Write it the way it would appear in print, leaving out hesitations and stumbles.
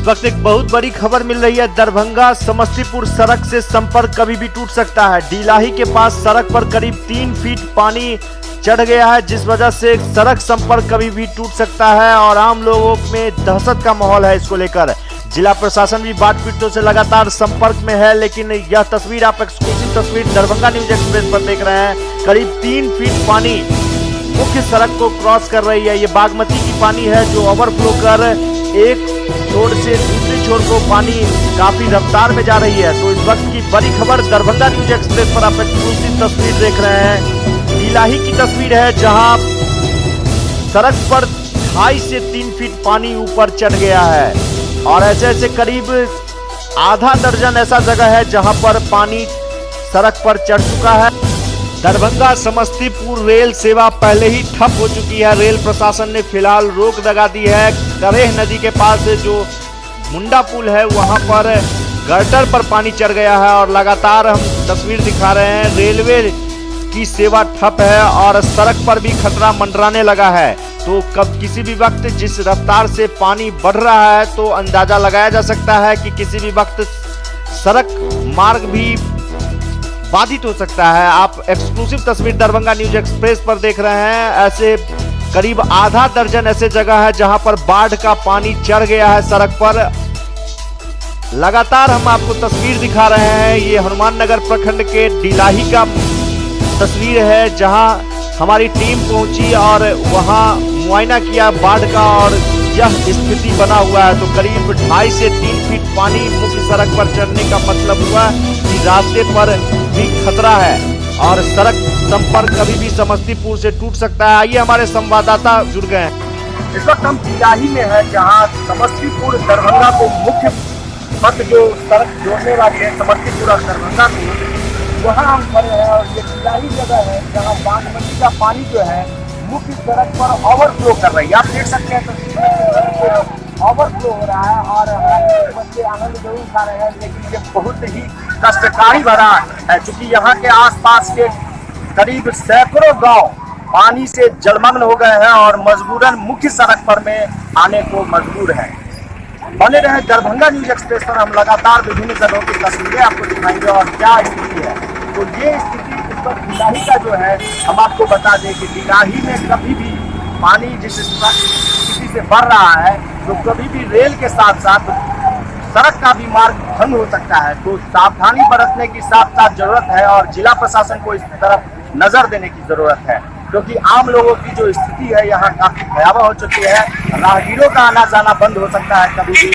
वक्त एक बहुत बड़ी खबर मिल रही है। दरभंगा समस्तीपुर सड़क से संपर्क कभी भी टूट सकता है। डीलाही के पास सड़क पर करीब 3 फीट पानी चढ़ गया है, जिस वजह से सड़क संपर्क कभी भी टूट सकता है और आम लोगों में दहशत का माहौल है। इसको लेकर जिला प्रशासन भी बाढ़ पीड़ितों से लगातार संपर्क में है। लेकिन यह तस्वीर आप एक्सक्लूसिव तस्वीर दरभंगा न्यूज एक्सप्रेस पर देख रहे हैं। करीब 3 फीट पानी मुख्य सड़क को क्रॉस कर रही है। ये बागमती की पानी है जो ओवरफ्लो कर एक छोर से दूसरे छोर को पानी काफी रफ्तार में जा रही है। तो इस वक्त की बड़ी खबर दरभंगा न्यूज एक्सप्रेस पर आप एक्सक्लूसिव तस्वीर देख रहे हैं। डीलाही की तस्वीर है जहां सड़क पर 2.5 से 3 फीट पानी ऊपर चढ़ गया है और ऐसे करीब आधा दर्जन ऐसा जगह है जहां पर पानी सड़क पर चढ़ चुका है। दरभंगा समस्तीपुर रेल सेवा पहले ही ठप हो चुकी है। रेल प्रशासन ने फिलहाल रोक लगा दी है। करेह नदी के पास जो मुंडा पुल है वहां पर गर्टर पर पानी चढ़ गया है और लगातार हम तस्वीर दिखा रहे हैं। रेलवे की सेवा ठप है और सड़क पर भी खतरा मंडराने लगा है। तो कब किसी भी वक्त जिस रफ्तार से पानी बढ़ रहा है तो अंदाजा लगाया जा सकता है कि किसी भी वक्त सड़क मार्ग भी बाधित हो सकता है। आप एक्सक्लूसिव तस्वीर दरभंगा न्यूज एक्सप्रेस पर देख रहे हैं। ऐसे करीब आधा दर्जन ऐसे जगह है जहां पर बाढ़ का पानी चढ़ गया है सड़क पर। लगातार हम आपको तस्वीर दिखा रहे हैं। ये हनुमान नगर प्रखंड के डीलाही का तस्वीर है जहां हमारी टीम पहुंची और वहां मुआयना किया बाढ़ का और यह स्थिति बना हुआ है। तो करीब 2.5 से 3 फीट पानी मुख्य सड़क पर चढ़ने का मतलब हुआ कि रास्ते पर भी खतरा है और सड़क संपर्क कभी भी समस्तीपुर से टूट सकता है। आइए हमारे संवाददाता जुड़ गए हैं। इस वक्त हम डीलाही में है जहां समस्तीपुर दरभंगा को मुख्य पथ जो सड़क जोड़ने वाली है समस्तीपुर और दरभंगा को, वहाँ हम खड़े हैं और ये डीलाही जगह है जहाँ बागमती का पानी जो है मुख्य सड़क पर ओवरफ्लो कर रही है। आप देख सकते हैं तस्वीर में ओवरफ्लो हो रहा है और हमारे बच्चे आनंद जरूर उठा रहे हैं, लेकिन ये बहुत ही कष्टकारी भरा है क्योंकि यहाँ के आसपास के करीब सैकड़ों गांव पानी से जलमग्न हो गए हैं और मजबूरन मुख्य सड़क पर में आने को मजबूर है। बने रहे दरभंगा न्यूज एक्सप्रेस पर, हम लगातार विभिन्न जगहों की तस्वीरें आपको दिखाएंगे और क्या स्थिति है। तो ये स्थिति इस वक्त डीलाही का जो है हम आपको बता दें कि डीलाही में कभी भी पानी जिस स्थिति से बढ़ रहा है तो कभी भी रेल के साथ साथ सड़क का भी मार्ग भंग हो सकता है। तो सावधानी बरतने की साथ साथ जरूरत है और जिला प्रशासन को इस तरफ नजर देने की जरूरत है क्योंकि आम लोगों की जो स्थिति है यहाँ काफी भयावह हो चुकी है। राहगीरों का आना जाना बंद हो सकता है कभी भी।